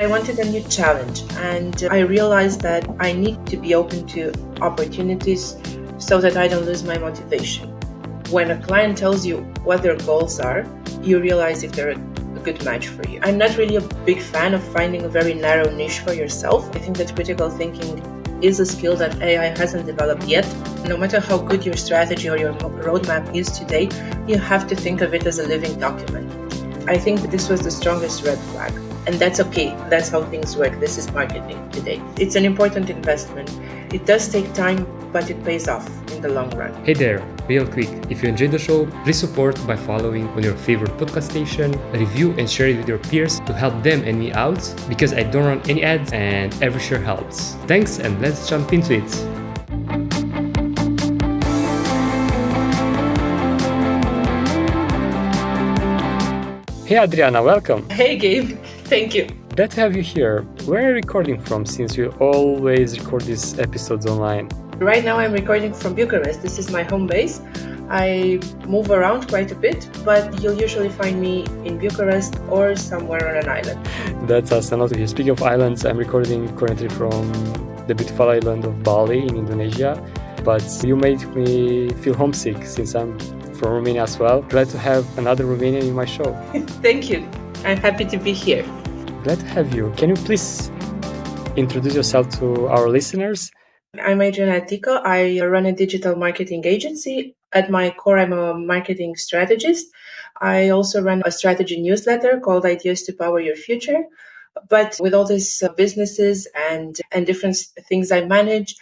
I wanted a new challenge, and I realized that I need to be open to opportunities so that I don't lose my motivation. When a client tells you what their goals are, you realize if they're a good match for you. I'm not really a big fan of finding a very narrow niche for yourself. I think that critical thinking is a skill that AI hasn't developed yet. No matter how good your strategy or your roadmap is today, you have to think of it as a living document. I think that this was the strongest red flag. And that's okay. That's how things work. This is marketing today. It's an important investment. It does take time, but it pays off in the long run. Hey there, real quick. If you enjoyed the show, please support by following on your favorite podcast station, review and share it with your peers to help them and me out, because I don't run any ads and every share helps. Thanks, and let's jump into it. Hey Adriana, welcome. Hey Gabe, thank you. Glad to have you here. Where are you recording from, since you always record these episodes online? Right now I'm recording from Bucharest. This is my home base. I move around quite a bit, but you'll usually find me in Bucharest or somewhere on an island. That's awesome. Speaking of islands, I'm recording currently from the beautiful island of Bali in Indonesia. But you made me feel homesick since I'm from Romania as well. Glad to have another Romanian in my show. Thank you. I'm happy to be here. Glad to have you. Can you please introduce yourself to our listeners? I'm Adriana Tica. I run a digital marketing agency. At my core, I'm a marketing strategist. I also run a strategy newsletter called Ideas to Power Your Future. But with all these businesses and different things I manage,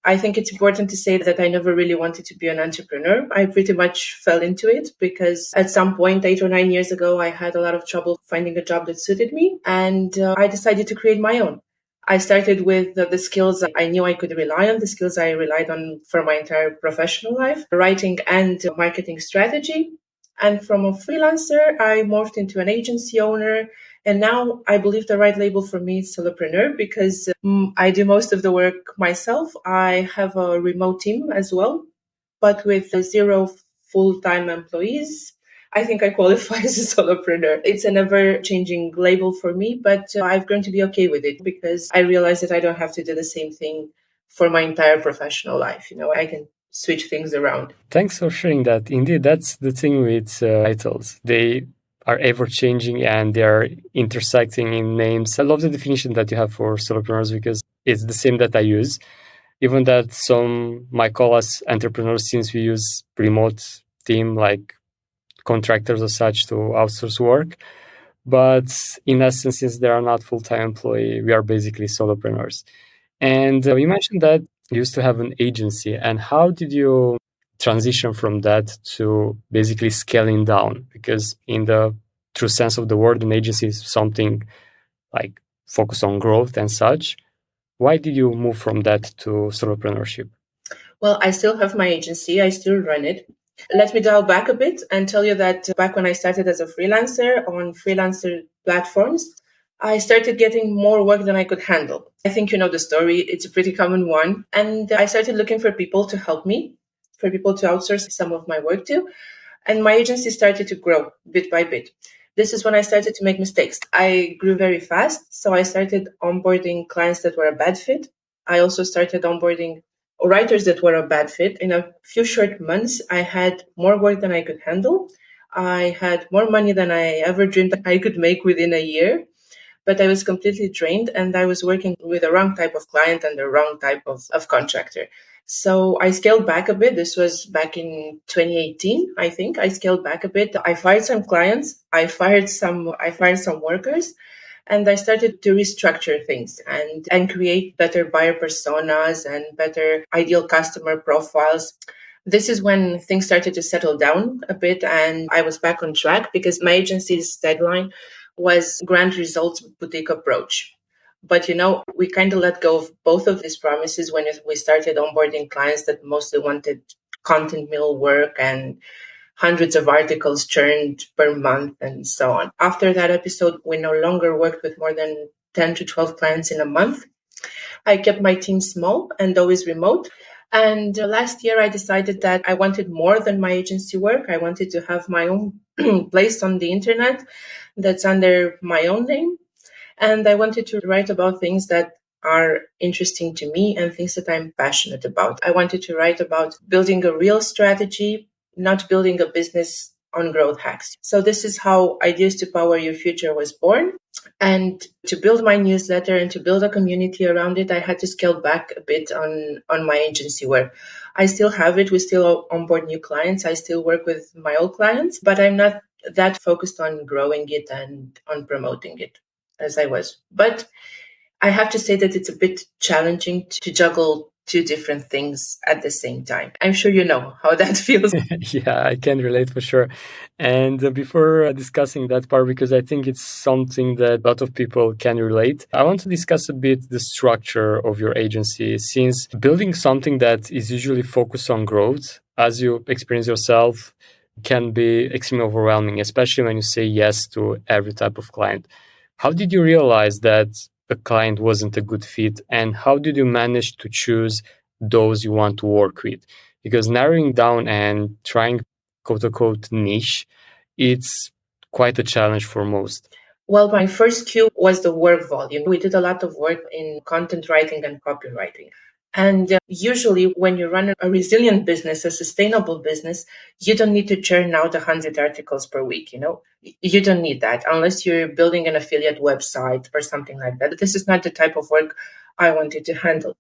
I think it's important to say that I never really wanted to be an entrepreneur. I pretty much fell into it because at some point, 8 or 9 years ago, I had a lot of trouble finding a job that suited me. And I decided to create my own. I started with the skills I knew I could rely on, the skills I relied on for my entire professional life, writing and marketing strategy. And from a freelancer, I morphed into an agency owner. And now I believe the right label for me is solopreneur because I do most of the work myself. I have a remote team as well, but with 0 full-time employees. I think I qualify as a solopreneur. It's an ever-changing label for me, but I've grown to be okay with it because I realize that I don't have to do the same thing for my entire professional life. I can switch things around. Thanks for sharing that. Indeed, that's the thing with titles. They are ever-changing and they are intersecting in names. I love the definition that you have for solopreneurs because it's the same that I use. Even that some might call us entrepreneurs since we use remote team like contractors or such to outsource work. But in essence, since they are not full-time employee, we are basically solopreneurs. And you mentioned that you used to have an agency. And how did you transition from that to basically scaling down? Because in the true sense of the word, an agency is something like focus on growth and such. Why did you move from that to solopreneurship? Well, I still have my agency. I still run it. Let me dial back a bit and tell you that back when I started as a freelancer on freelancer platforms, I started getting more work than I could handle. I think you know the story. It's a pretty common one. And I started looking for people to help me, for people to outsource some of my work to. And my agency started to grow bit by bit. This is when I started to make mistakes. I grew very fast. So I started onboarding clients that were a bad fit. I also started onboarding writers that were a bad fit. In a few short months, I had more work than I could handle. I had more money than I ever dreamed I could make within a year. But I was completely drained and I was working with the wrong type of client and the wrong type of contractor. So I scaled back a bit. This was back in 2018, I think. I scaled back a bit. I fired some clients. I fired some workers. And I started to restructure things and create better buyer personas and better ideal customer profiles. This is when things started to settle down a bit and I was back on track because my agency's deadline was grand results boutique approach. But, we kind of let go of both of these promises when we started onboarding clients that mostly wanted content mill work and hundreds of articles churned per month and so on. After that episode, we no longer worked with more than 10 to 12 clients in a month. I kept my team small and always remote. And last year, I decided that I wanted more than my agency work. I wanted to have my own place on the internet that's under my own name. And I wanted to write about things that are interesting to me and things that I'm passionate about. I wanted to write about building a real strategy, not building a business on growth hacks. So this is how Ideas to Power Your Future was born. And to build my newsletter and to build a community around it, I had to scale back a bit on my agency, where I still have it. We still onboard new clients. I still work with my old clients, but I'm not that focused on growing it and on promoting it as I was. But I have to say that it's a bit challenging to juggle two different things at the same time. I'm sure you know how that feels. Yeah, I can relate for sure. And before discussing that part, because I think it's something that a lot of people can relate, I want to discuss a bit the structure of your agency, since building something that is usually focused on growth, as you experience yourself, can be extremely overwhelming, especially when you say yes to every type of client. How did you realize that the client wasn't a good fit, and how did you manage to choose those you want to work with? Because narrowing down and trying quote unquote niche, it's quite a challenge for most. Well, my first cue was the work volume. We did a lot of work in content writing and copywriting. And usually, when you run a resilient business, a sustainable business, you don't need to churn out 100 articles per week. You don't need that unless you're building an affiliate website or something like that. This is not the type of work I wanted to handle.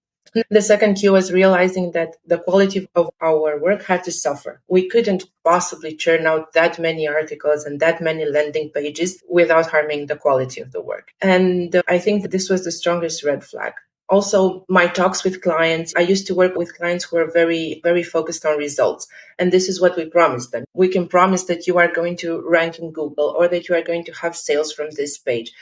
The second cue was realizing that the quality of our work had to suffer. We couldn't possibly churn out that many articles and that many landing pages without harming the quality of the work. And I think that this was the strongest red flag. Also, my talks with clients, I used to work with clients who are very, very focused on results. And this is what we promised them. We can promise that you are going to rank in Google or that you are going to have sales from this page.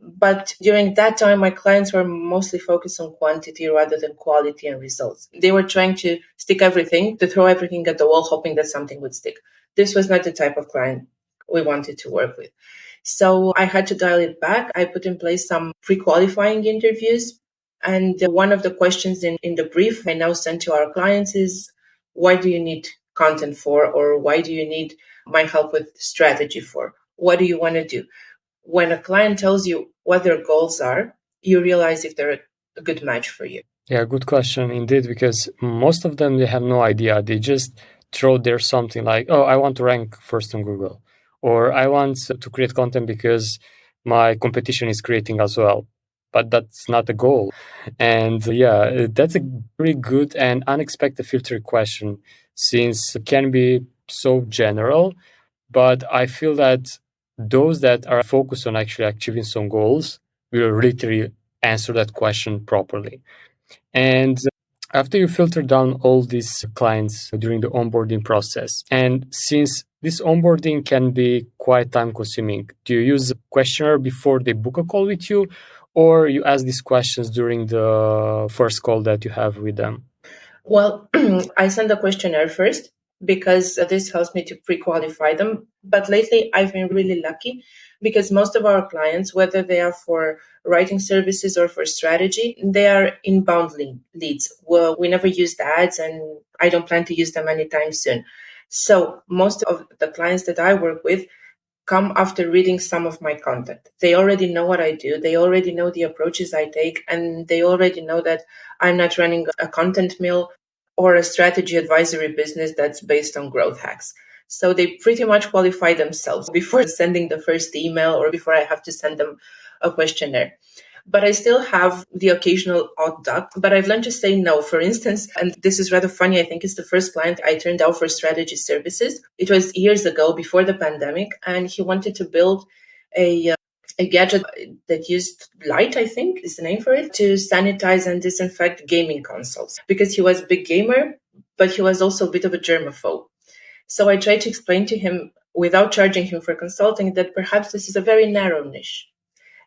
But during that time, my clients were mostly focused on quantity rather than quality and results. They were trying to stick everything, to throw everything at the wall, hoping that something would stick. This was not the type of client we wanted to work with. So I had to dial it back. I put in place some pre-qualifying interviews. And one of the questions in the brief I now send to our clients is, why do you need content for, or why do you need my help with strategy for? What do you want to do? When a client tells you what their goals are, you realize if they're a good match for you. Yeah, good question indeed, because most of them, they have no idea. They just throw there something like, oh, I want to rank first on Google, or I want to create content because my competition is creating as well. But that's not the goal. And yeah, that's a very good and unexpected filter question, since it can be so general. But I feel that those that are focused on actually achieving some goals will literally answer that question properly. And after you filter down all these clients during the onboarding process, and since this onboarding can be quite time consuming, do you use a questionnaire before they book a call with you, or you ask these questions during the first call that you have with them? Well, I send a questionnaire first because this helps me to pre-qualify them. But lately, I've been really lucky because most of our clients, whether they are for writing services or for strategy, they are inbound leads. Well, we never used ads, and I don't plan to use them anytime soon. So most of the clients that I work with come after reading some of my content. They already know what I do. They already know the approaches I take, and they already know that I'm not running a content mill or a strategy advisory business that's based on growth hacks. So they pretty much qualify themselves before sending the first email or before I have to send them a questionnaire. But I still have the occasional odd duck, but I've learned to say no. For instance, and this is rather funny, I think it's the first client I turned out for strategy services. It was years ago before the pandemic, and he wanted to build a gadget that used light, I think is the name for it, to sanitize and disinfect gaming consoles because he was a big gamer, but he was also a bit of a germaphobe. So I tried to explain to him without charging him for consulting that perhaps this is a very narrow niche.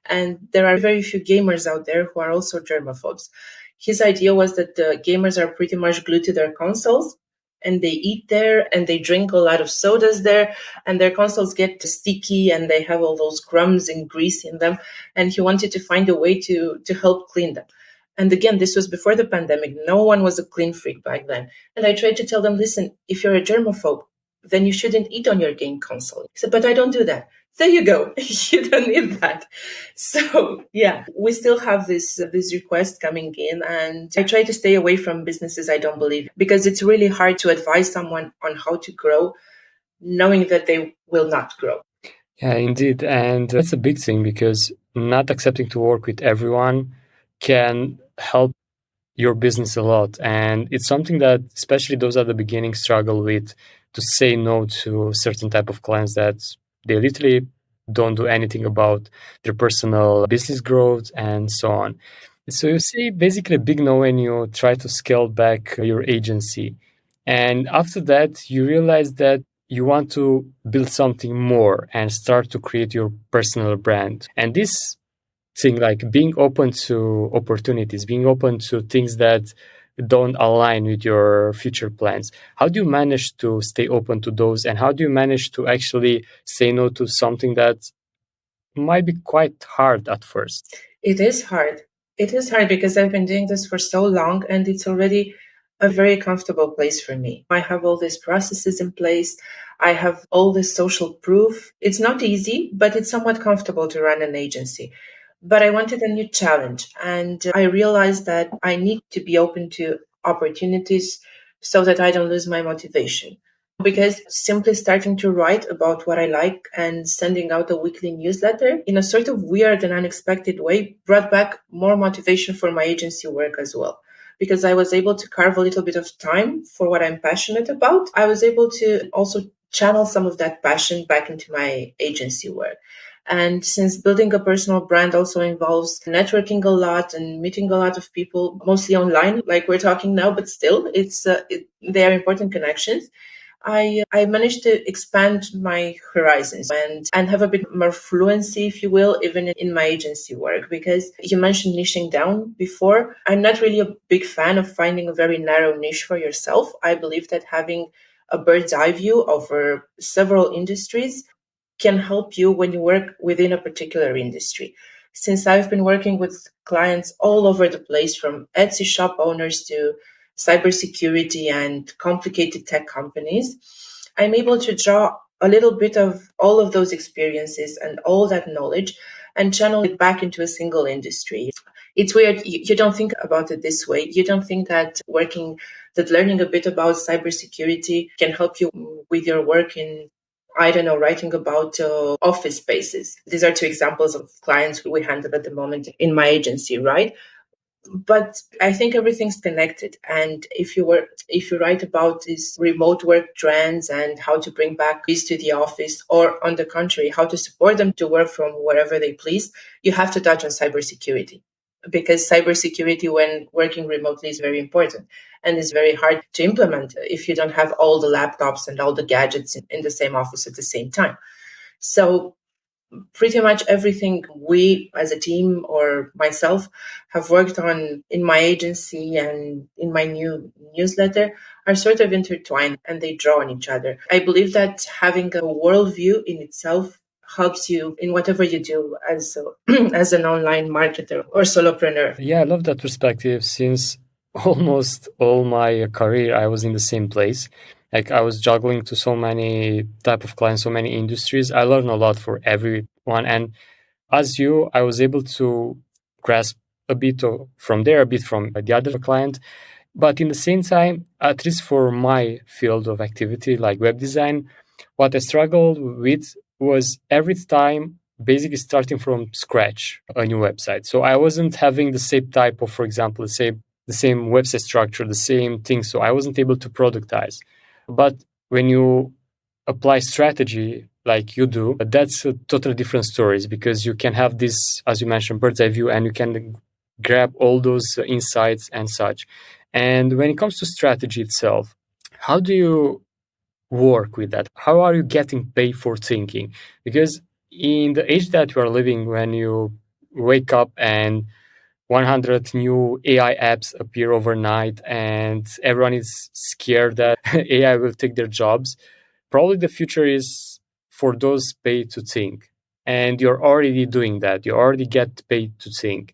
And there are very few gamers out there who are also germaphobes. His idea was that the gamers are pretty much glued to their consoles and they eat there and they drink a lot of sodas there and their consoles get sticky and they have all those crumbs and grease in them. And he wanted to find a way to help clean them. And again, this was before the pandemic. No one was a clean freak back then. And I tried to tell them, listen, if you're a germaphobe, then you shouldn't eat on your game console. He said, but I don't do that. there you go. You don't need that. So yeah, we still have this request coming in, and I try to stay away from businesses I don't believe, because it's really hard to advise someone on how to grow, knowing that they will not grow. Yeah, indeed. And that's a big thing because not accepting to work with everyone can help your business a lot. And it's something that especially those at the beginning struggle with, to say no to certain type of clients that they literally don't do anything about their personal business growth and so on. So you see basically a big no when you try to scale back your agency. And after that, you realize that you want to build something more and start to create your personal brand. And this thing, like being open to opportunities, being open to things that don't align with your future plans. How do you manage to stay open to those? And how do you manage to actually say no to something that might be quite hard at first? It is hard. It is hard because I've been doing this for so long, and it's already a very comfortable place for me. I have all these processes in place. I have all this social proof. It's not easy, but it's somewhat comfortable to run an agency. But I wanted a new challenge, and I realized that I need to be open to opportunities so that I don't lose my motivation. Because simply starting to write about what I like and sending out a weekly newsletter in a sort of weird and unexpected way brought back more motivation for my agency work as well. Because I was able to carve a little bit of time for what I'm passionate about, I was able to also channel some of that passion back into my agency work. And since building a personal brand also involves networking a lot and meeting a lot of people, mostly online, like we're talking now, but still, they are important connections. I managed to expand my horizons and have a bit more fluency, if you will, even in my agency work. Because you mentioned niching down before. I'm not really a big fan of finding a very narrow niche for yourself. I believe that having a bird's eye view over several industries can help you when you work within a particular industry. Since I've been working with clients all over the place, from Etsy shop owners to cybersecurity and complicated tech companies, I'm able to draw a little bit of all of those experiences and all that knowledge and channel it back into a single industry. It's weird. You don't think about it this way. You don't think that learning a bit about cybersecurity can help you with your work in, I don't know, writing about office spaces. These are two examples of clients who we handle at the moment in my agency, right? But I think everything's connected. And if you write about these remote work trends and how to bring back these to the office, or on the contrary, how to support them to work from wherever they please, you have to touch on cybersecurity. Because cybersecurity when working remotely is very important and is very hard to implement if you don't have all the laptops and all the gadgets in the same office at the same time. So pretty much everything we as a team or myself have worked on in my agency and in my new newsletter are sort of intertwined, and they draw on each other. I believe that having a worldview in itself helps you in whatever you do as as an online marketer or solopreneur. Yeah, I love that perspective since almost all my career I was in the same place. Like I was juggling to so many type of clients, so many industries. I learned a lot for everyone. And as you, I was able to grasp a bit from there, a bit from the other client. But in the same time, at least for my field of activity, like web design, what I struggled with was every time basically starting from scratch a new website. So I wasn't having the same type of, for example, the same website structure, the same thing. So I wasn't able to productize. But when you apply strategy like you do, that's a totally different stories because you can have this, as you mentioned, bird's eye view, and you can grab all those insights and such. And when it comes to strategy itself, how do you work with that? How are you getting paid for thinking? Because in the age that we are living, when you wake up and 100 new AI apps appear overnight and everyone is scared that AI will take their jobs, probably the future is for those paid to think. And you're already doing that. You already get paid to think.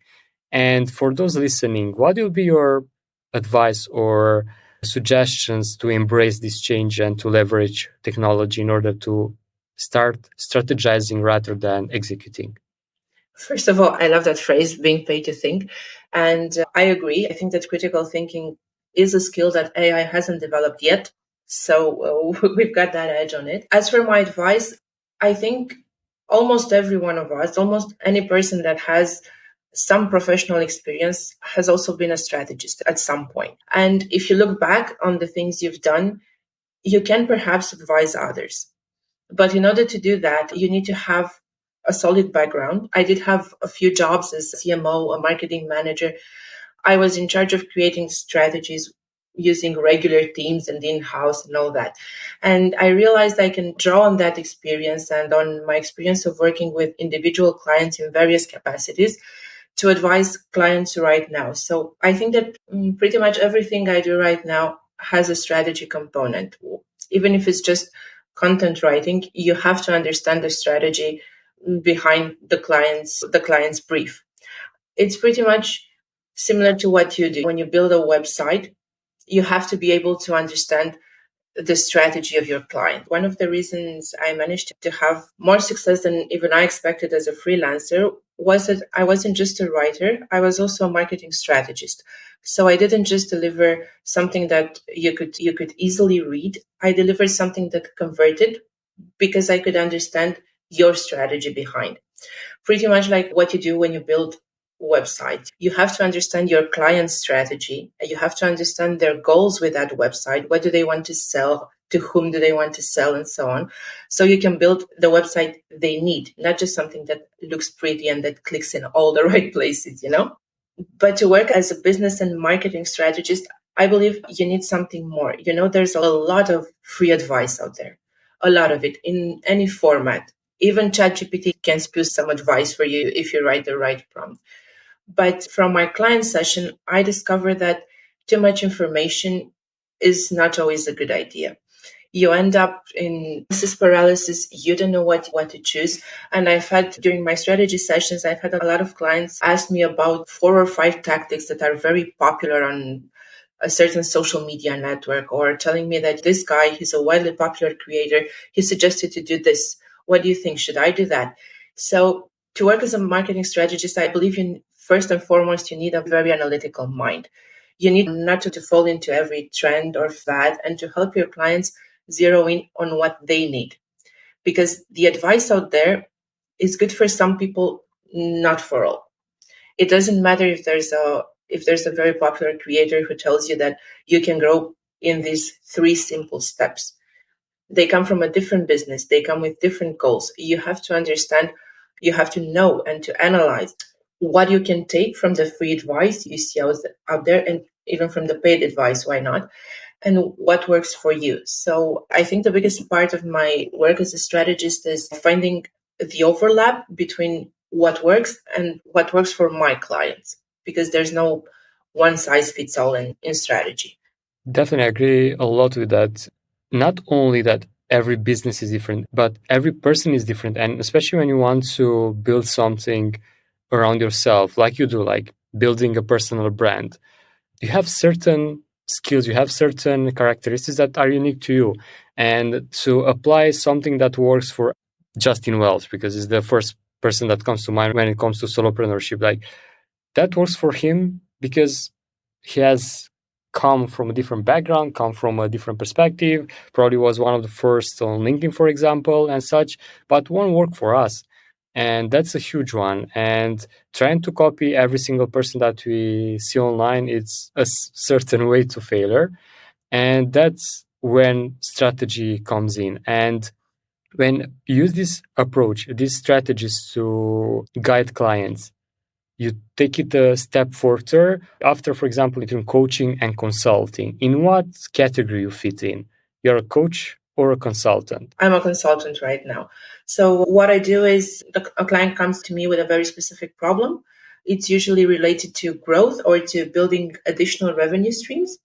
And for those listening, what will be your advice or suggestions to embrace this change and to leverage technology in order to start strategizing rather than executing? First of all, I love that phrase, being paid to think. And I agree. I think that critical thinking is a skill that AI hasn't developed yet. So we've got that edge on it. As for my advice, I think almost every one of us, almost any person that has some professional experience has also been a strategist at some point. And if you look back on the things you've done, you can perhaps advise others. But in order to do that, you need to have a solid background. I did have a few jobs as CMO, a marketing manager. I was in charge of creating strategies using regular teams and in-house and all that. And I realized I can draw on that experience and on my experience of working with individual clients in various capacities to advise clients right now. So I think that pretty much everything I do right now has a strategy component. Even if it's just content writing, you have to understand the strategy behind the client's brief. It's pretty much similar to what you do when you build a website. You have to be able to understand the strategy of your client. One of the reasons I managed to have more success than even I expected as a freelancer was that I wasn't just a writer, I was also a marketing strategist. So I didn't just deliver something that you could easily read. I delivered something that converted because I could understand your strategy behind. Pretty much like what you do when you build websites. You have to understand your client's strategy. You have to understand their goals with that website. What do they want to sell? To whom do they want to sell? And so on. So you can build the website they need, not just something that looks pretty and that clicks in all the right places. But to work as a business and marketing strategist, I believe you need something more. There's a lot of free advice out there, a lot of it in any format. Even ChatGPT can spew some advice for you if you write the right prompt. But from my client session, I discovered that too much information is not always a good idea. You end up in paralysis. You don't know what to choose. And during my strategy sessions, I've had a lot of clients ask me about 4 or 5 tactics that are very popular on a certain social media network, or telling me that this guy, he's a widely popular creator, he suggested to do this. What do you think? Should I do that? So to work as a marketing strategist, I believe first and foremost, you need a very analytical mind. You need not to fall into every trend or fad, and to help your clients zero in on what they need. Because the advice out there is good for some people, not for all. It doesn't matter if there's a very popular creator who tells you that you can grow in these 3 simple steps. They come from a different business. They come with different goals. You have to understand, you have to know and to analyze what you can take from the free advice you see out there, and even from the paid advice, why not? And what works for you. So I think the biggest part of my work as a strategist is finding the overlap between what works and what works for my clients, because there's no one size fits all in strategy. Definitely agree a lot with that. Not only that every business is different, but every person is different. And especially when you want to build something around yourself, like you do, like building a personal brand, you have certain skills, you have certain characteristics that are unique to you. And to apply something that works for Justin Wells, because he's the first person that comes to mind when it comes to solopreneurship, like that works for him because he has come from a different background, come from a different perspective, probably was one of the first on LinkedIn, for example, and such, but won't work for us. And that's a huge one. And trying to copy every single person that we see online, it's a certain way to failure. And that's when strategy comes in. And when you use this approach, these strategies to guide clients, you take it a step further after, for example, in coaching and consulting. In what category you fit in? You're a coach or a consultant? I'm a consultant right now. So what I do is a client comes to me with a very specific problem. It's usually related to growth or to building additional revenue streams.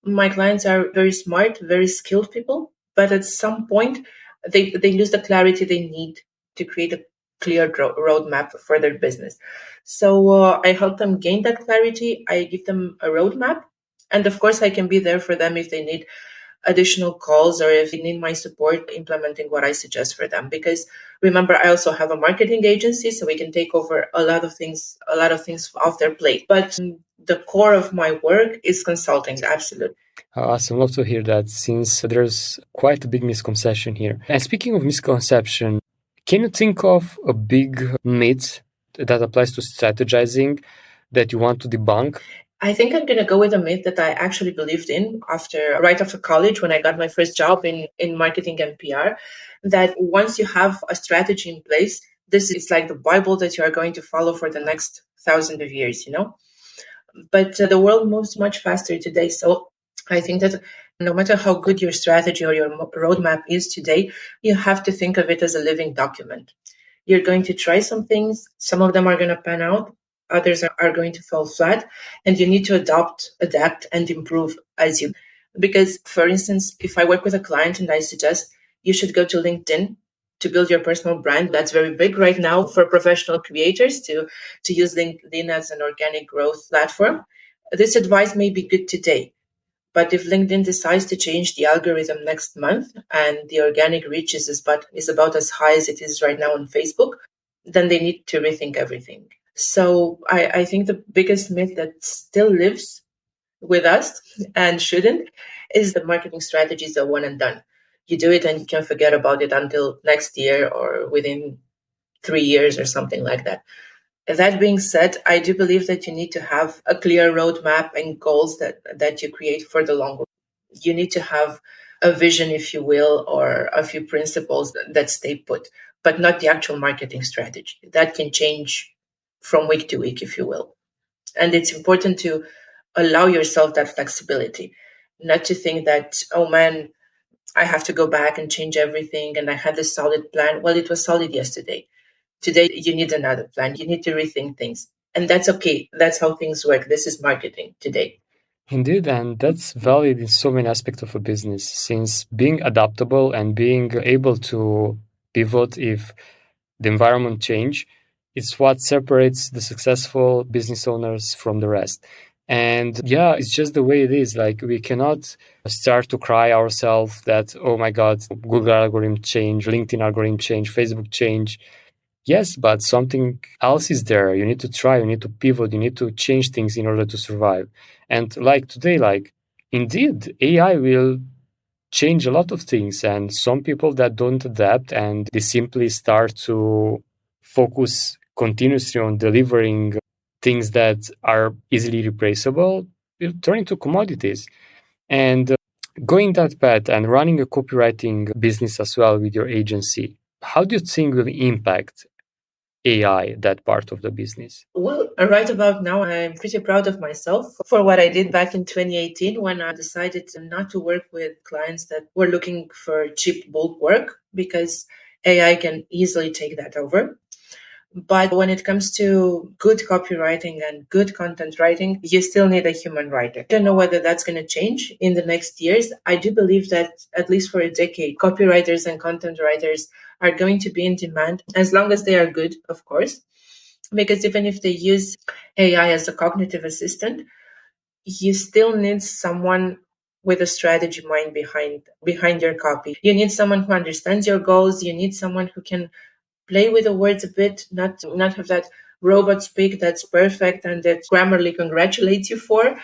My clients are very smart, very skilled people, but at some point they lose the clarity they need to create a clear roadmap for their business. So I help them gain that clarity. I give them a roadmap. And of course, I can be there for them if they need additional calls or if they need my support implementing what I suggest for them. Because remember, I also have a marketing agency, so we can take over a lot of things off their plate. But the core of my work is consulting, absolutely. Awesome. Love to hear that since there's quite a big misconception here. And speaking of misconception, can you think of a big myth that applies to strategizing that you want to debunk? I think I'm going to go with a myth that I actually believed in right after college when I got my first job in marketing and PR, that once you have a strategy in place, this is like the Bible that you are going to follow for the next thousand of years, But the world moves much faster today. So I think that no matter how good your strategy or your roadmap is today, you have to think of it as a living document. You're going to try some things. Some of them are going to pan out. Others are going to fall flat. And you need to adapt, and improve as you. Because, for instance, if I work with a client and I suggest you should go to LinkedIn to build your personal brand, that's very big right now for professional creators to use LinkedIn as an organic growth platform. This advice may be good today, but if LinkedIn decides to change the algorithm next month and the organic reach is about as high as it is right now on Facebook, then they need to rethink everything. So I think the biggest myth that still lives with us and shouldn't is the marketing strategy is a one and done. You do it and you can forget about it until next year or within 3 years or something like that. That being said, I do believe that you need to have a clear roadmap and goals that you create for the long run. You need to have a vision, if you will, or a few principles that stay put, but not the actual marketing strategy. That can change from week to week, if you will. And it's important to allow yourself that flexibility, not to think that, oh man, I have to go back and change everything and I had this solid plan. Well, it was solid yesterday. Today, you need another plan. You need to rethink things. And that's okay. That's how things work. This is marketing today. Indeed, and that's valid in so many aspects of a business, since being adaptable and being able to pivot if the environment change is what separates the successful business owners from the rest. And yeah, it's just the way it is. Like, we cannot start to cry ourselves that, oh my God, Google algorithm change, LinkedIn algorithm change, Facebook change. Yes, but something else is there. You need to try, you need to pivot, you need to change things in order to survive. And like today, like indeed, AI will change a lot of things. And some people that don't adapt and they simply start to focus continuously on delivering things that are easily replaceable will turn into commodities. And going that path and running a copywriting business as well with your agency, how do you think will impact AI, that part of the business? Well, right about now, I'm pretty proud of myself for what I did back in 2018 when I decided not to work with clients that were looking for cheap bulk work because AI can easily take that over. But when it comes to good copywriting and good content writing, you still need a human writer. I don't know whether that's going to change in the next years. I do believe that at least for a decade, copywriters and content writers are going to be in demand as long as they are good, of course. Because even if they use AI as a cognitive assistant, you still need someone with a strategy mind behind your copy. You need someone who understands your goals. You need someone who can play with the words a bit, not have that robot speak that's perfect and that Grammarly congratulates you for,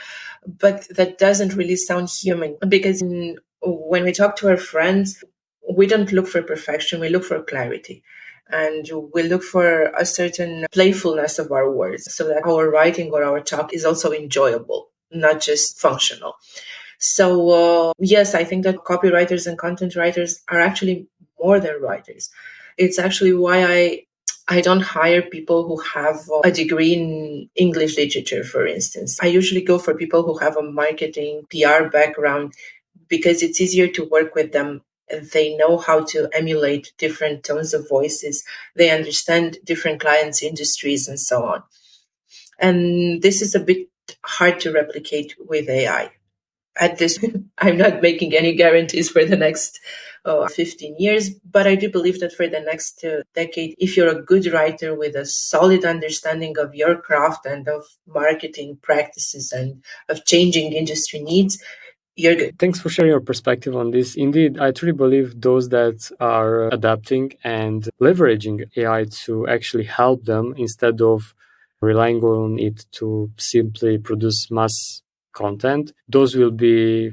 but that doesn't really sound human. Because when we talk to our friends, we don't look for perfection, we look for clarity. And we look for a certain playfulness of our words so that our writing or our talk is also enjoyable, not just functional. So, yes, I think that copywriters and content writers are actually more than writers. It's actually why I don't hire people who have a degree in English literature, for instance. I usually go for people who have a marketing PR background because it's easier to work with them. They know how to emulate different tones of voices. They understand different clients' industries and so on. And this is a bit hard to replicate with AI. At this, I'm not making any guarantees for the next 15 years, but I do believe that for the next decade, if you're a good writer with a solid understanding of your craft and of marketing practices and of changing industry needs, you're good. Thanks for sharing your perspective on this. Indeed, I truly believe those that are adapting and leveraging AI to actually help them instead of relying on it to simply produce mass content, those will be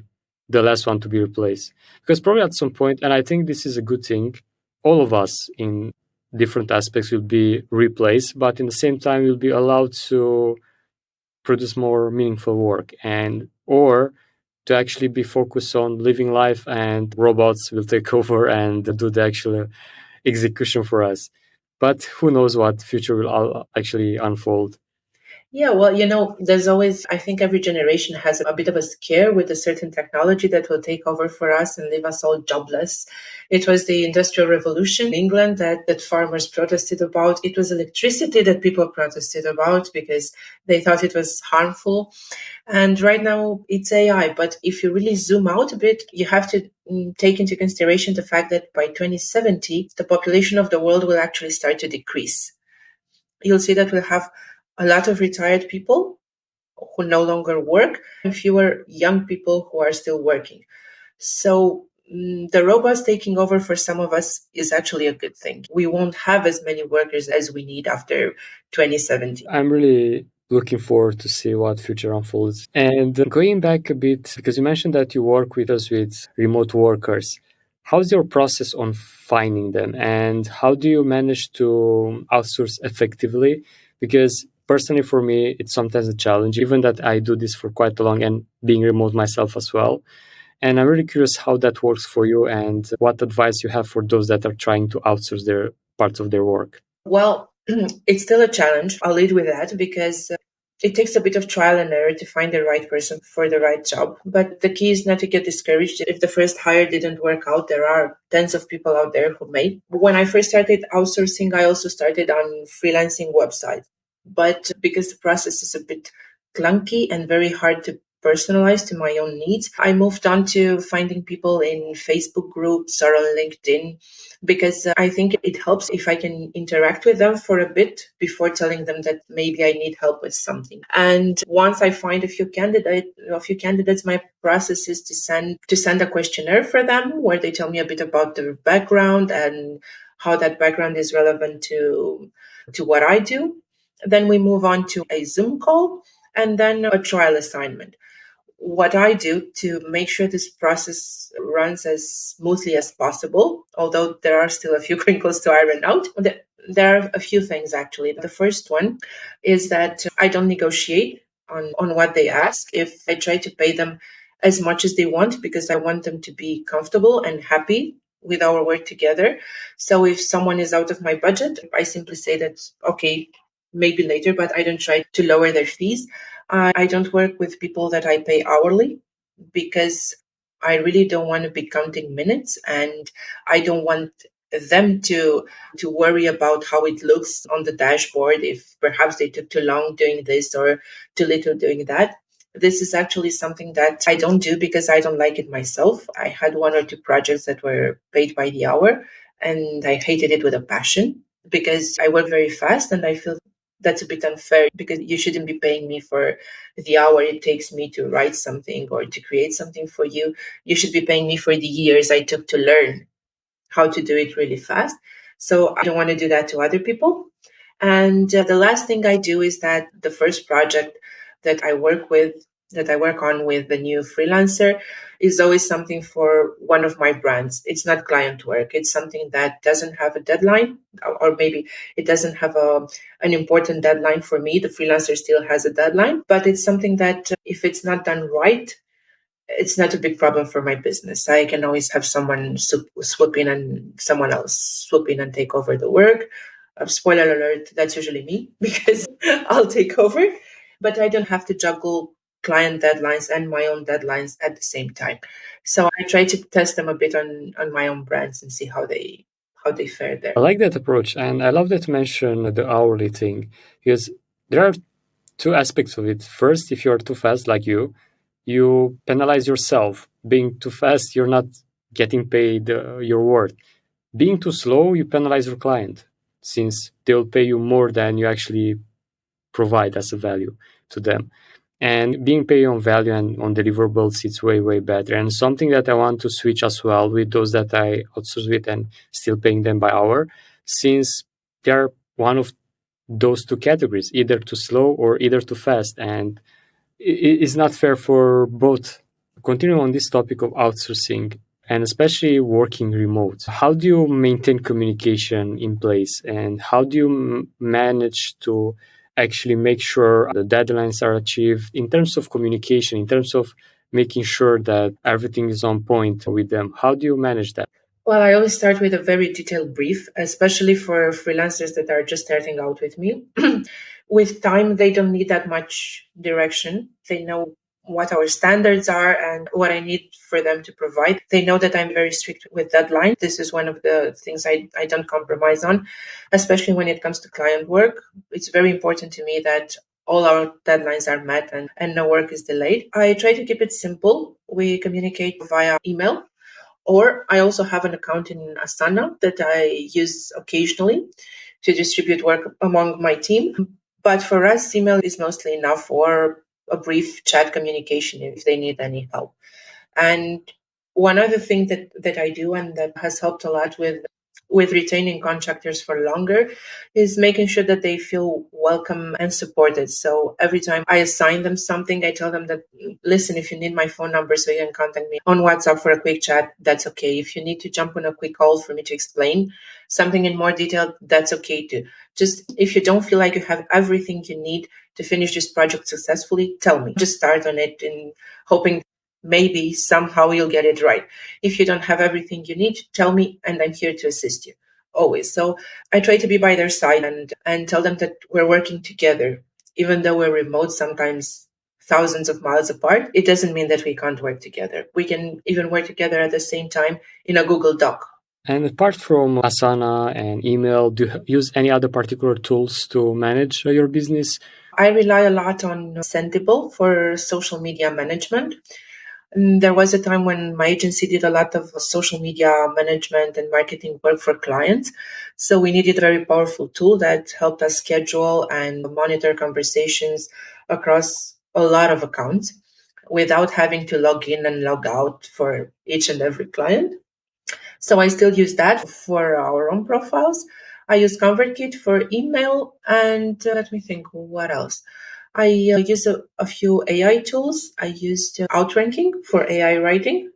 the last one to be replaced. Because probably at some point, and I think this is a good thing, all of us in different aspects will be replaced, but in the same time, will be allowed to produce more meaningful work and or to actually be focused on living life, and robots will take over and do the actual execution for us. But who knows what future will actually unfold. Yeah, well, there's always, I think every generation has a bit of a scare with a certain technology that will take over for us and leave us all jobless. It was the Industrial Revolution in England that farmers protested about. It was electricity that people protested about because they thought it was harmful. And right now it's AI. But if you really zoom out a bit, you have to take into consideration the fact that by 2070, the population of the world will actually start to decrease. You'll see that we'll have a lot of retired people who no longer work and fewer young people who are still working. So the robots taking over for some of us is actually a good thing. We won't have as many workers as we need after 2070. I'm really looking forward to see what future unfolds. And going back a bit, because you mentioned that you work with us with remote workers. How's your process on finding them, and how do you manage to outsource effectively? Because personally, for me, it's sometimes a challenge, even that I do this for quite a long and being remote myself as well. And I'm really curious how that works for you and what advice you have for those that are trying to outsource their parts of their work. Well, it's still a challenge. I'll lead with that because it takes a bit of trial and error to find the right person for the right job. But the key is not to get discouraged. If the first hire didn't work out, there are tons of people out there who may. When I first started outsourcing, I also started on freelancing websites. But because the process is a bit clunky and very hard to personalize to my own needs, I moved on to finding people in Facebook groups or on LinkedIn because I think it helps if I can interact with them for a bit before telling them that maybe I need help with something. And once I find a few candidates, my process is to send a questionnaire for them where they tell me a bit about their background and how that background is relevant to what I do. Then we move on to a Zoom call and then a trial assignment. What I do to make sure this process runs as smoothly as possible, although there are still a few crinkles to iron out. There are a few things actually. The first one is that I don't negotiate on what they ask. If I try to pay them as much as they want because I want them to be comfortable and happy with our work together. So if someone is out of my budget, I simply say that, okay, maybe later, but I don't try to lower their fees. I don't work with people that I pay hourly because I really don't want to be counting minutes and I don't want them to worry about how it looks on the dashboard if perhaps they took too long doing this or too little doing that. This is actually something that I don't do because I don't like it myself. I had one or two projects that were paid by the hour and I hated it with a passion because I work very fast and I feel that's a bit unfair because you shouldn't be paying me for the hour it takes me to write something or to create something for you. You should be paying me for the years I took to learn how to do it really fast. So I don't want to do that to other people. And the last thing I do is that the first project that I work on with the new freelancer is always something for one of my brands. It's not client work. It's something that doesn't have a deadline, or maybe it doesn't have an important deadline for me. The freelancer still has a deadline, but it's something that if it's not done right, it's not a big problem for my business. I can always have someone swoop in and someone else swoop in and take over the work. Spoiler alert, that's usually me because I'll take over, but I don't have to juggle client deadlines and my own deadlines at the same time. So I try to test them a bit on my own brands and see how they fare there. I like that approach, and I love that you mentioned the hourly thing because there are two aspects of it. First, if you're too fast, like you penalize yourself. Being too fast, you're not getting paid your worth. Being too slow, you penalize your client since they'll pay you more than you actually provide as a value to them. And being paid on value and on deliverables, it's way, way better. And something that I want to switch as well with those that I outsource with and still paying them by hour, since they're one of those two categories, either too slow or either too fast. And it's not fair for both. Continuing on this topic of outsourcing and especially working remote, how do you maintain communication in place and how do you manage to actually make sure the deadlines are achieved in terms of communication, in terms of making sure that everything is on point with them? How do you manage that? Well, I always start with a very detailed brief, especially for freelancers that are just starting out with me. With time, they don't need that much direction. They know what our standards are and what I need for them to provide. They know that I'm very strict with deadline. This is one of the things I don't compromise on, especially when it comes to client work. It's very important to me that all our deadlines are met and no work is delayed. I try to keep it simple. We communicate via email, or I also have an account in Asana that I use occasionally to distribute work among my team. But for us, email is mostly enough, or a brief chat communication if they need any help. And one other thing that I do and that has helped a lot with retaining contractors for longer is making sure that they feel welcome and supported. So every time I assign them something, I tell them that, listen, if you need my phone number so you can contact me on WhatsApp for a quick chat, that's okay. If you need to jump on a quick call for me to explain something in more detail, that's okay too. Just if you don't feel like you have everything you need to finish this project successfully, tell me. Just start on it and hoping maybe somehow you'll get it right. If you don't have everything you need, tell me and I'm here to assist you always. So I try to be by their side and tell them that we're working together. Even though we're remote, sometimes thousands of miles apart, it doesn't mean that we can't work together. We can even work together at the same time in a Google Doc. And apart from Asana and email, do you use any other particular tools to manage your business? I rely a lot on Sendable for social media management. And there was a time when my agency did a lot of social media management and marketing work for clients. So we needed a very powerful tool that helped us schedule and monitor conversations across a lot of accounts without having to log in and log out for each and every client. So I still use that for our own profiles. I use ConvertKit for email, and let me think, what else? I use a few AI tools. I used Outranking for AI writing.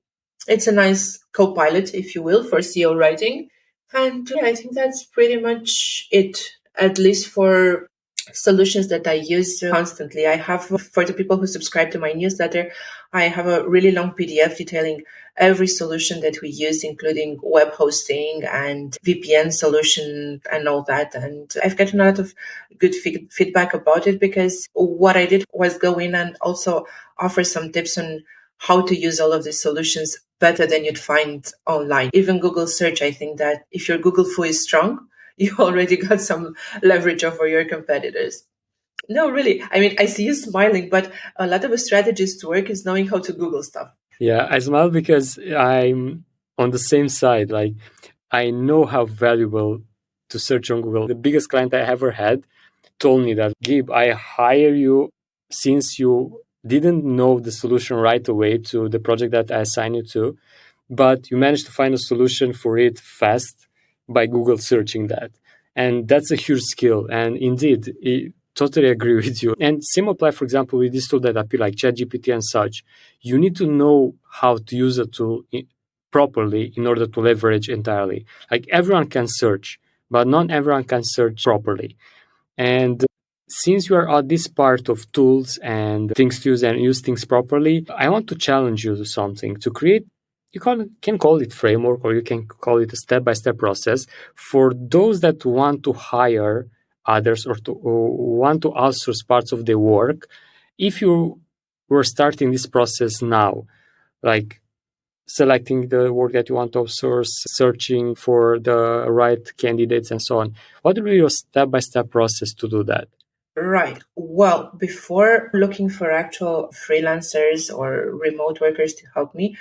It's a nice co-pilot, if you will, for SEO writing. And I think that's pretty much it, at least for solutions that I use constantly. I have, for the people who subscribe to my newsletter, I have a really long PDF detailing every solution that we use, including web hosting and VPN solution and all that. And I've gotten a lot of good feedback about it, because what I did was go in and also offer some tips on how to use all of these solutions better than you'd find online. Even Google search, I think that if your Google foo is strong, you already got some leverage over your competitors. No, really. I mean, I see you smiling, but a lot of a strategist's work is knowing how to Google stuff. Yeah, I smile because I'm on the same side. Like, I know how valuable to search on Google. The biggest client I ever had told me that, Gib, I hire you since you didn't know the solution right away to the project that I assigned you to, but you managed to find a solution for it fast by Google searching that. And that's a huge skill. And indeed, totally agree with you. And same apply, for example, with this tool that appear like ChatGPT and such. You need to know how to use a tool properly in order to leverage entirely. Like everyone can search, but not everyone can search properly. And since you are at this part of tools and things to use and use things properly, I want to challenge you to something to create. You can call it framework or you can call it a step-by-step process for those that want to hire others or want to outsource parts of their work. If you were starting this process now, like selecting the work that you want to outsource, searching for the right candidates and so on, what would be your step-by-step process to do that? Right. Well, before looking for actual freelancers or remote workers to help me,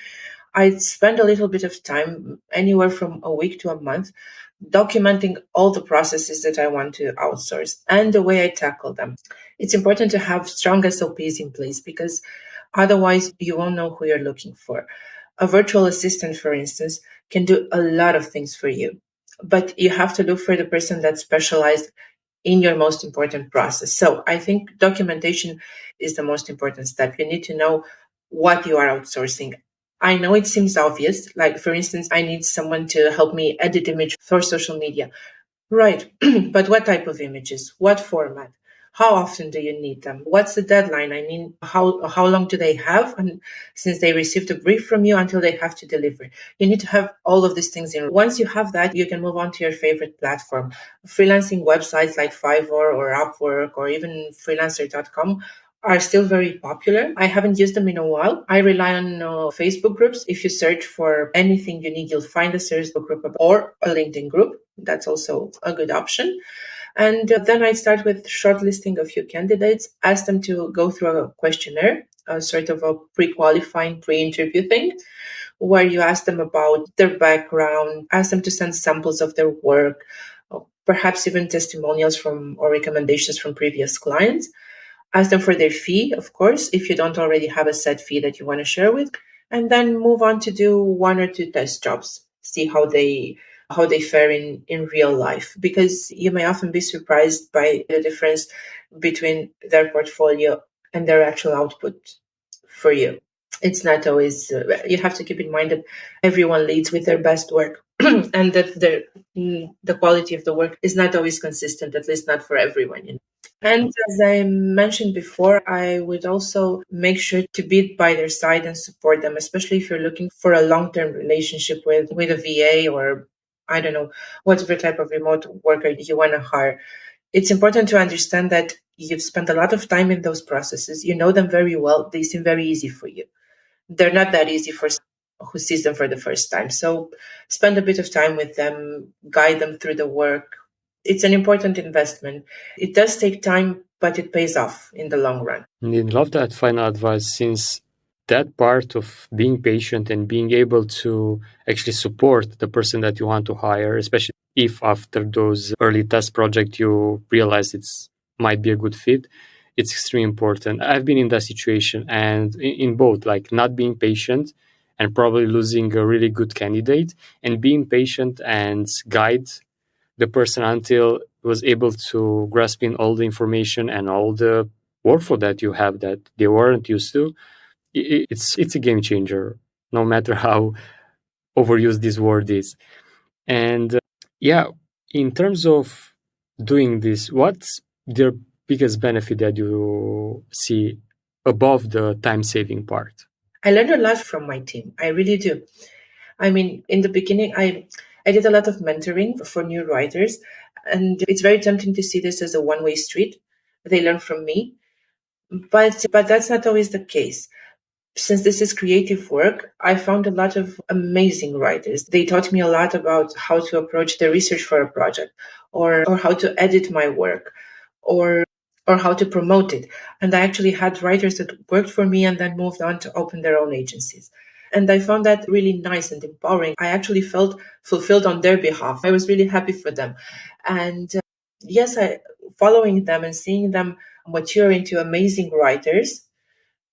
I'd spend a little bit of time, anywhere from a week to a month, documenting all the processes that I want to outsource and the way I tackle them. It's important to have strong SOPs in place because otherwise you won't know who you're looking for. A virtual assistant, for instance, can do a lot of things for you, but you have to look for the person that's specialized in your most important process. So I think documentation is the most important step. You need to know what you are outsourcing. I know it seems obvious. Like, for instance, I need someone to help me edit image for social media. Right. But what type of images? What format? How often do you need them? What's the deadline? I mean, how long do they have? And since they received a brief from you until they have to deliver, you need to have all of these things in. Once you have that, you can move on to your favorite platform. Freelancing websites like Fiverr or Upwork or even freelancer.com are still very popular. I haven't used them in a while. I rely on Facebook groups. If you search for anything you need, you'll find a Facebook group or a LinkedIn group. That's also a good option. And then I start with shortlisting a few candidates, ask them to go through a questionnaire, a sort of a pre-qualifying, pre-interview thing, where you ask them about their background, ask them to send samples of their work, perhaps even testimonials from or recommendations from previous clients. Ask them for their fee, of course, if you don't already have a set fee that you want to share with, and then move on to do one or two test jobs, see how they fare in real life, because you may often be surprised by the difference between their portfolio and their actual output for you. It's not always, you have to keep in mind that everyone leads with their best work and that the quality of the work is not always consistent, at least not for everyone. And as I mentioned before, I would also make sure to be by their side and support them, especially if you're looking for a long-term relationship with a VA or I don't know, whatever type of remote worker you want to hire. It's important to understand that you've spent a lot of time in those processes. You know them very well. They seem very easy for you. They're not that easy for someone who sees them for the first time. So spend a bit of time with them, guide them through the work. It's an important investment. It does take time, but it pays off in the long run. I love that final advice, since that part of being patient and being able to actually support the person that you want to hire, especially if after those early test project you realize it's might be a good fit, it's extremely important. I've been in that situation, and in both, like not being patient and probably losing a really good candidate, and being patient and guide the person until was able to grasp in all the information and all the workflow that you have that they weren't used to. It's a game changer, no matter how overused this word is. And yeah, in terms of doing this, what's the biggest benefit that you see above the time saving part? I learned a lot from my team. I really do. I mean, in the beginning, I did a lot of mentoring for new writers, and it's very tempting to see this as a one-way street. They learn from me, but that's not always the case. Since this is creative work, I found a lot of amazing writers. They taught me a lot about how to approach the research for a project, or how to edit my work, or or how to promote it. And I actually had writers that worked for me and then moved on to open their own agencies. And I found that really nice and empowering. I actually felt fulfilled on their behalf. I was really happy for them. And yes, following them and seeing them mature into amazing writers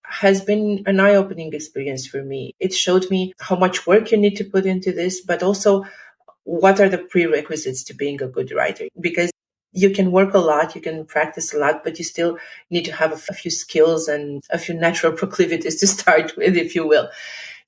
has been an eye-opening experience for me. It showed me how much work you need to put into this, but also what are the prerequisites to being a good writer. Because you can work a lot, you can practice a lot, but you still need to have a few skills and a few natural proclivities to start with, if you will.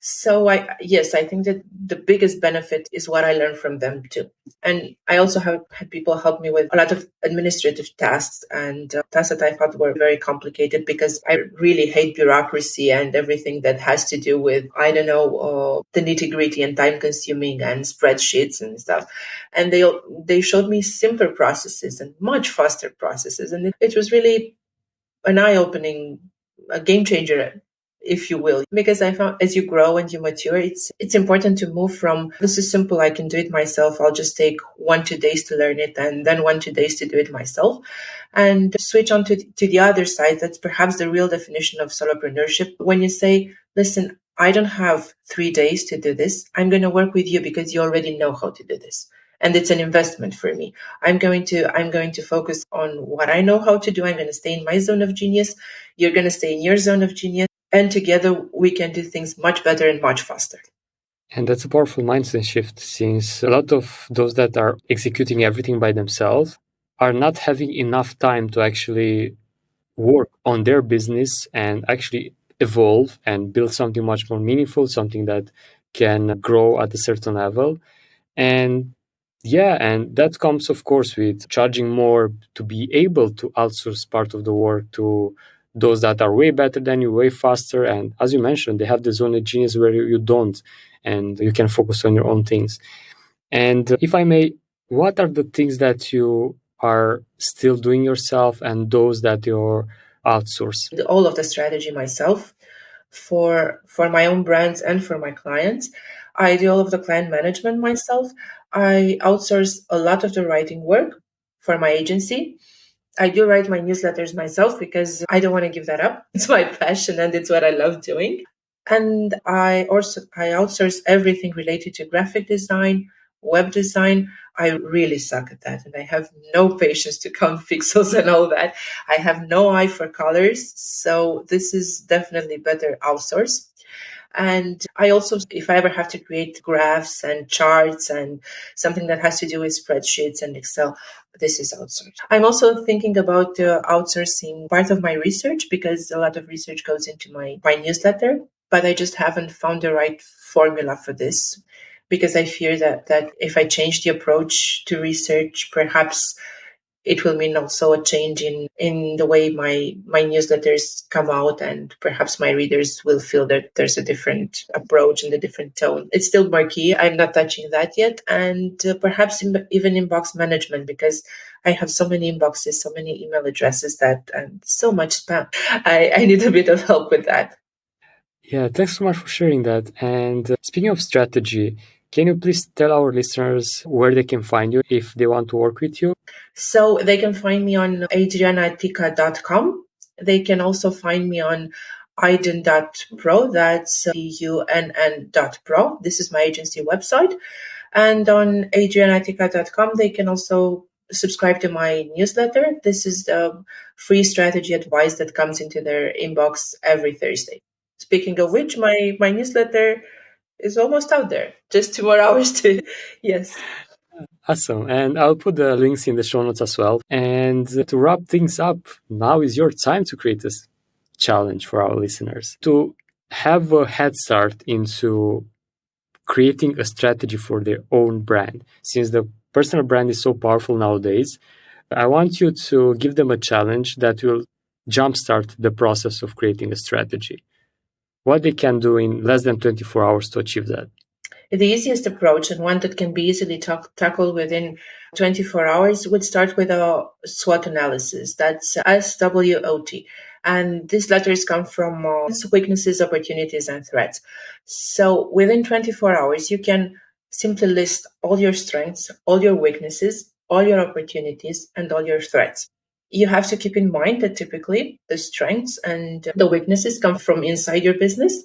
So I think that the biggest benefit is what I learned from them too. And I also have had people help me with a lot of administrative tasks and tasks that I thought were very complicated because I really hate bureaucracy and everything that has to do with, I don't know, the nitty gritty and time consuming and spreadsheets and stuff. And they showed me simpler processes and much faster processes. And it was really an eye-opening, a game changer, if you will, because I found as you grow and you mature, it's important to move from this is simple, I can do it myself, I'll just take 1-2 days to learn it and then 1-2 days to do it myself, and switch on to the other side. That's perhaps the real definition of solopreneurship. When you say, listen, I don't have 3 days to do this, I'm going to work with you because you already know how to do this. and it's an investment for me. I'm going to focus on what I know how to do. I'm going to stay in my zone of genius. You're going to stay in your zone of genius, and together we can do things much better and much faster. And that's a powerful mindset shift, since a lot of those that are executing everything by themselves are not having enough time to actually work on their business and actually evolve and build something much more meaningful, something that can grow at a certain level. And yeah, and that comes, of course, with charging more to be able to outsource part of the work to those that are way better than you, way faster. And as you mentioned, they have the zone of genius where you don't, and you can focus on your own things. And if I may, what are the things that you are still doing yourself and those that you're outsource? All of the strategy myself for my own brands and for my clients. I do all of the client management myself. I outsource a lot of the writing work for my agency. I do write my newsletters myself because I don't want to give that up. It's my passion and it's what I love doing. And I outsource everything related to graphic design, web design. I really suck at that, and I have no patience to count pixels and all that. I have no eye for colors, so this is definitely better outsourced. And I also, if I ever have to create graphs and charts and something that has to do with spreadsheets and Excel, this is outsourced. I'm also thinking about outsourcing part of my research because a lot of research goes into my newsletter, but I just haven't found the right formula for this because I fear that if I change the approach to research, perhaps it will mean also a change in the way my newsletters come out, and perhaps my readers will feel that there's a different approach and a different tone. It's still murky. I'm not touching that yet. And perhaps even inbox management, because I have so many inboxes, so many email addresses and so much spam. I need a bit of help with that. Yeah, thanks so much for sharing that. And speaking of strategy, can you please tell our listeners where they can find you if they want to work with you? So they can find me on adrianatica.com. They can also find me on iden.pro. That's UNN.pro. This is my agency website. And on adrianatica.com, they can also subscribe to my newsletter. This is the free strategy advice that comes into their inbox every Thursday. Speaking of which, my newsletter is almost out there. Just 2 more hours to, yes. Awesome. And I'll put the links in the show notes as well. And to wrap things up, now is your time to create this challenge for our listeners to have a head start into creating a strategy for their own brand. Since the personal brand is so powerful nowadays, I want you to give them a challenge that will jumpstart the process of creating a strategy. What they can do in less than 24 hours to achieve that. The easiest approach, and one that can be easily tackled within 24 hours, would start with a SWOT analysis. That's SWOT. And these letters come from weaknesses, opportunities, and threats. So within 24 hours, you can simply list all your strengths, all your weaknesses, all your opportunities, and all your threats. You have to keep in mind that typically the strengths and the weaknesses come from inside your business,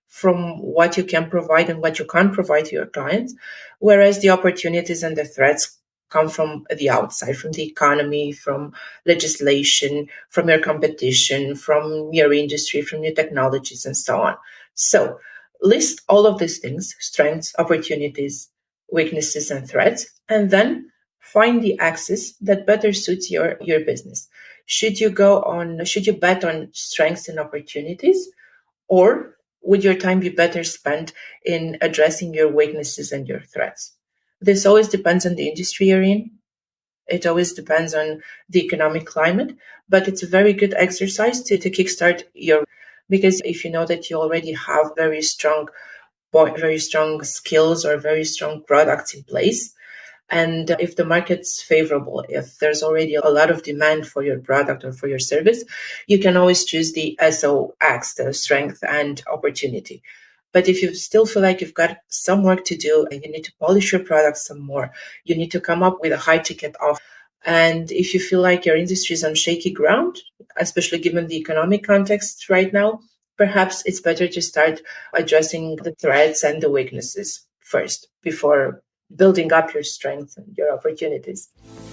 from what you can provide and what you can't provide to your clients, whereas the opportunities and the threats come from the outside, from the economy, from legislation, from your competition, from your industry, from new technologies, and so on. So list all of these things: strengths, opportunities, weaknesses, and threats, and then find the axis that better suits your business. Should you bet on strengths and opportunities, or would your time be better spent in addressing your weaknesses and your threats? This always depends on the industry you're in. It always depends on the economic climate, but it's a very good exercise to kickstart your, because if you know that you already have very strong skills or very strong products in place, and if the market's favorable, if there's already a lot of demand for your product or for your service, you can always choose the SOX, the strength and opportunity. But if you still feel like you've got some work to do and you need to polish your product some more, you need to come up with a high ticket offer. And if you feel like your industry is on shaky ground, especially given the economic context right now, perhaps it's better to start addressing the threats and the weaknesses first before building up your strength and your opportunities.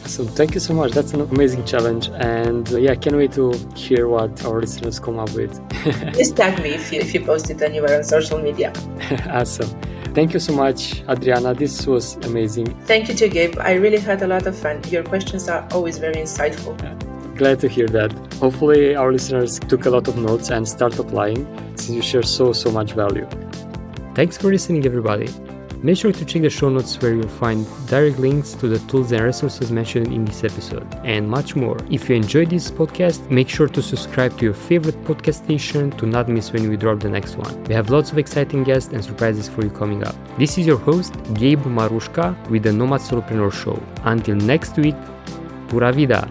So thank you so much. That's an amazing challenge. And I can't wait to hear what our listeners come up with. Please tag me if you post it anywhere on social media. Awesome. Thank you so much, Adriana. This was amazing. Thank you too, Gabe. I really had a lot of fun. Your questions are always very insightful. Glad to hear that. Hopefully our listeners took a lot of notes and start applying, since you share so much value. Thanks for listening, everybody. Make sure to check the show notes where you'll find direct links to the tools and resources mentioned in this episode, and much more. If you enjoyed this podcast, make sure to subscribe to your favorite podcast station to not miss when we drop the next one. We have lots of exciting guests and surprises for you coming up. This is your host, Gabe Marushka, with the Nomad Solopreneur Show. Until next week, pura vida!